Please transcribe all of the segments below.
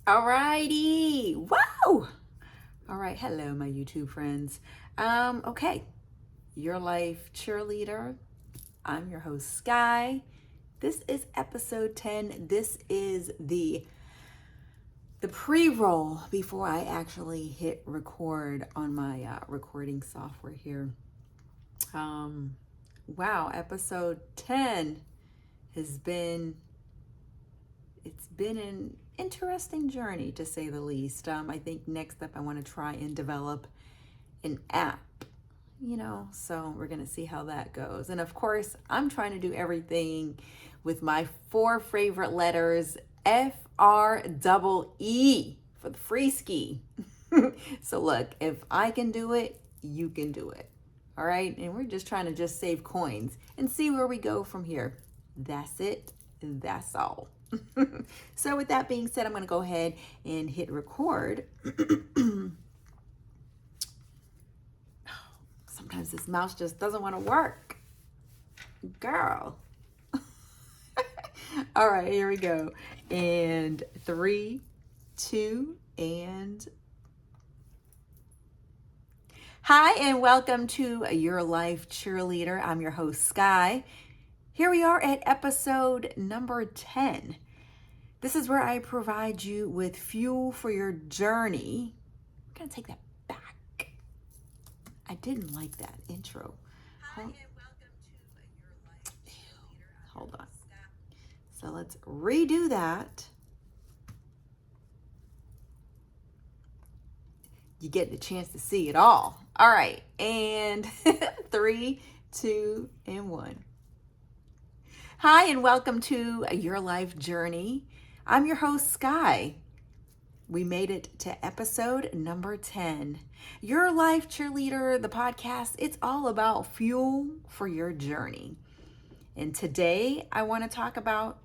Alrighty. Wow. All right. Hello, my YouTube friends. Okay. Your life cheerleader. I'm your host, Sky. This is episode 10. This is the pre-roll before I actually hit record on my recording software here. Wow, episode 10 has been an interesting journey, to say the least. I think next up I want to try and develop an app, so we're going to see how that goes. And of course, I'm trying to do everything with my 4 favorite letters, FREE, for the free ski. So look, if I can do it, you can do it. All right. And we're just trying to save coins and see where we go from here. That's it. That's all. So with that being said, I'm going to go ahead and hit record. Sometimes this mouse just doesn't want to work. Girl. All right, here we go. And 3, 2, and... Hi, and welcome to Your Life Cheerleader. I'm your host, Sky. Here we are at episode number 10. This is where I provide you with fuel for your journey. I'm going to take that back. I didn't like that intro. Hi, and welcome to Your Life Cheerleader. Hold on. So let's redo that. You get the chance to see it all. All right. And 3, 2, and 1. Hi, and welcome to Your Life Journey. I'm your host, Sky. We made it to episode number 10. Your Life Cheerleader, the podcast, it's all about fuel for your journey. And today I want to talk about,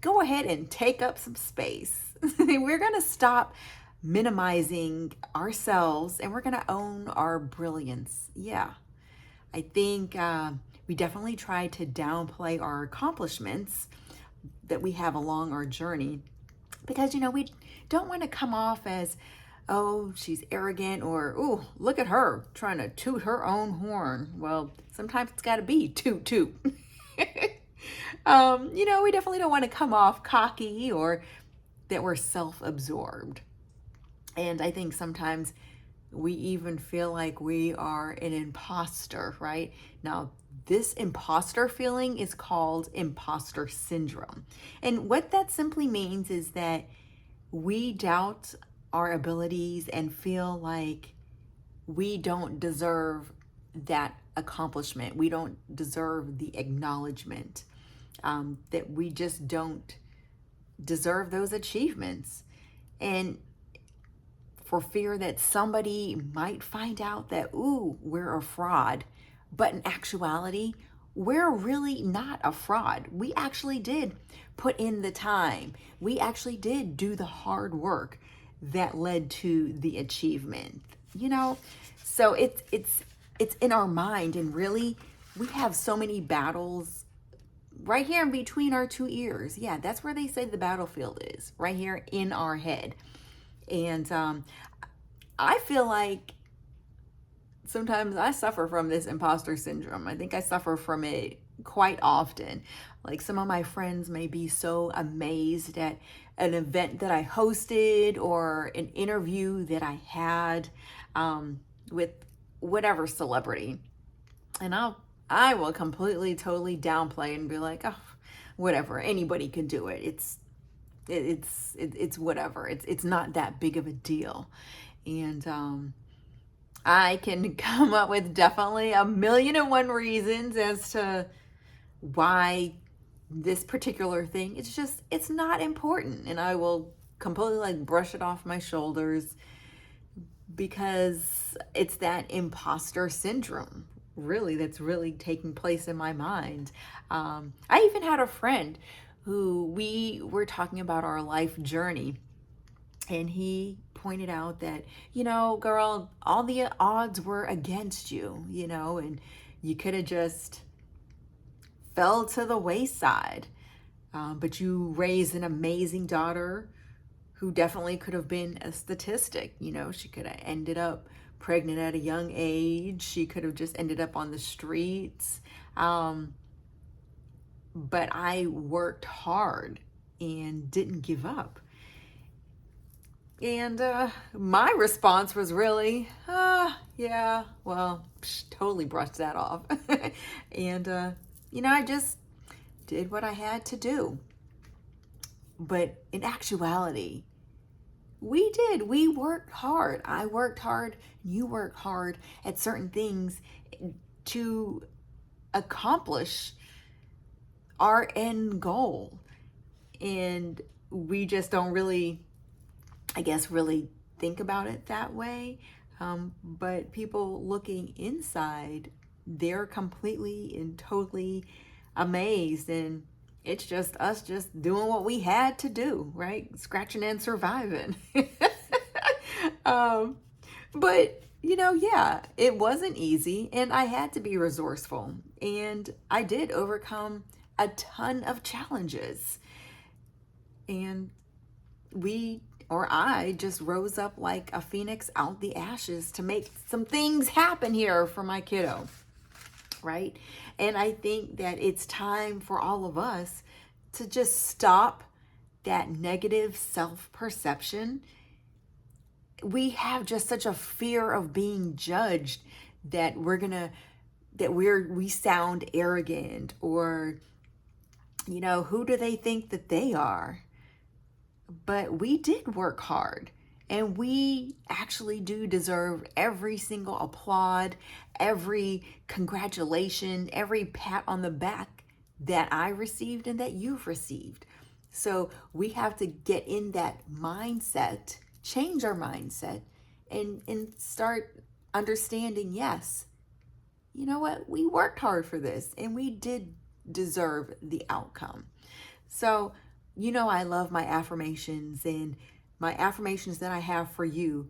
go ahead and take up some space. We're going to stop minimizing ourselves and we're going to own our brilliance. Yeah, I think we definitely try to downplay our accomplishments that we have along our journey because, we don't want to come off as, oh, she's arrogant, or, oh, look at her trying to toot her own horn. Well, sometimes it's got to be toot toot. We definitely don't want to come off cocky or that we're self-absorbed. And I think sometimes we even feel like we are an imposter, right? Now, this imposter feeling is called imposter syndrome. And what that simply means is that we doubt our abilities and feel like we don't deserve that accomplishment. We don't deserve the acknowledgement, that we just don't deserve those achievements. And for fear that somebody might find out that, ooh, we're a fraud. But in actuality, we're really not a fraud. We actually did put in the time. We actually did do the hard work that led to the achievement. So it's in our mind, and really we have so many battles right here in between our 2 ears. Yeah, that's where they say the battlefield is, right here in our head. And I feel like sometimes I suffer from this imposter syndrome. I think I suffer from it quite often. Like, some of my friends may be so amazed at an event that I hosted or an interview that I had with whatever celebrity. And I will completely, totally downplay and be like, oh, whatever, anybody can do it. It's whatever. It's not that big of a deal. And I can come up with definitely 1,000,001 reasons as to why this particular thing, it's not important. And I will completely brush it off my shoulders because it's that imposter syndrome, really, that's really taking place in my mind. I even had a friend who we were talking about our life journey, and he pointed out that, girl, all the odds were against you, and you could have just fell to the wayside. But you raised an amazing daughter who definitely could have been a statistic. She could have ended up pregnant at a young age. She could have just ended up on the streets. But I worked hard and didn't give up. And my response was really, yeah, well, totally brushed that off. And, I just did what I had to do. But in actuality, we did. We worked hard. I worked hard. You worked hard at certain things to accomplish our end goal. And we just don't really, really think about it that way. But people looking inside, they're completely and totally amazed. And it's just us just doing what we had to do, right? Scratching and surviving. But, yeah, it wasn't easy. And I had to be resourceful. And I did overcome a ton of challenges. And I just rose up like a phoenix out the ashes to make some things happen here for my kiddo, right? And I think that it's time for all of us to just stop that negative self-perception. We have just such a fear of being judged that we sound arrogant, or, who do they think that they are? But we did work hard, and we actually do deserve every single applaud, every congratulation, every pat on the back that I received and that you've received. So we have to get in that mindset, change our mindset, and start understanding, yes, you know what? We worked hard for this, and we did deserve the outcome. So, I love my affirmations, and my affirmations that I have for you.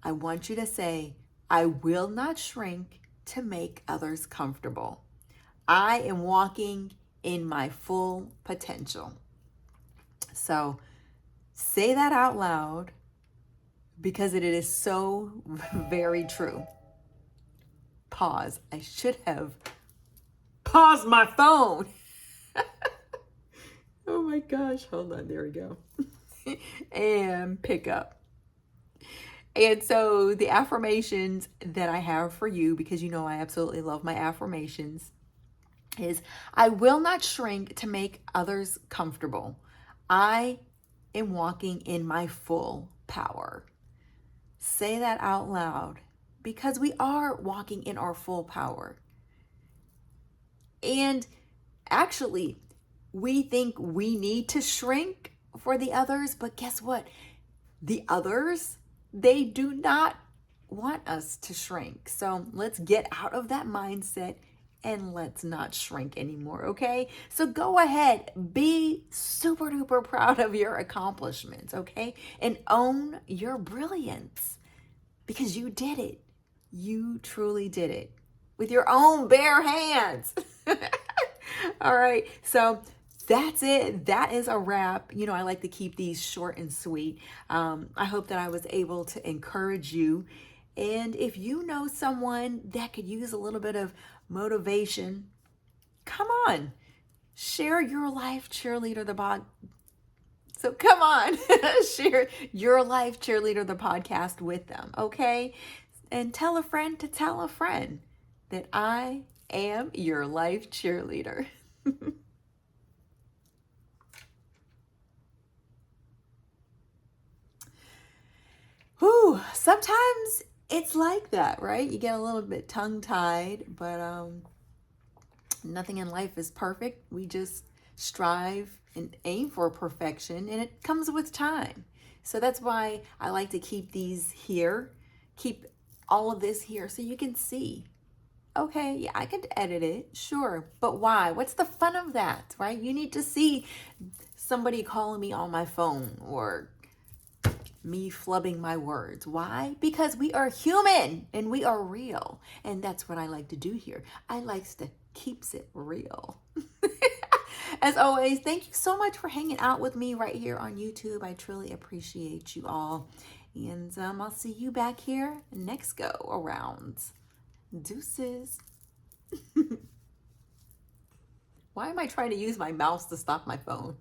I want you to say, I will not shrink to make others comfortable. I am walking in my full potential. So say that out loud, because it is so very true. Pause. I should have paused my phone. Oh my gosh, hold on, there we go. And pick up. And so the affirmations that I have for you, because I absolutely love my affirmations, is I will not shrink to make others comfortable. I am walking in my full power. Say that out loud, because we are walking in our full power. And actually, we think we need to shrink for the others, but guess what? The others, they do not want us to shrink. So let's get out of that mindset and let's not shrink anymore, okay? So go ahead, be super duper proud of your accomplishments, okay? And own your brilliance, because you did it. You truly did it with your own bare hands. All right, so that's it. That is a wrap. I like to keep these short and sweet. I hope that I was able to encourage you. And if you know someone that could use a little bit of motivation, come on, share Your Life Cheerleader, the pod. So come on, share Your Life Cheerleader, the podcast with them, okay? And tell a friend to tell a friend that I am your life cheerleader. Whew, sometimes it's like that, right? You get a little bit tongue-tied, but nothing in life is perfect. We just strive and aim for perfection, and it comes with time. So that's why I like to keep these here, keep all of this here, so you can see, okay, yeah, I could edit it, sure, but why? What's the fun of that, right? You need to see somebody calling me on my phone, or me flubbing my words. Why? Because we are human and we are real. And that's what I like to do here. I like to keeps it real. As always, thank you so much for hanging out with me right here on YouTube. I truly appreciate you all. And I'll see you back here next go around. Deuces. Why am I trying to use my mouse to stop my phone?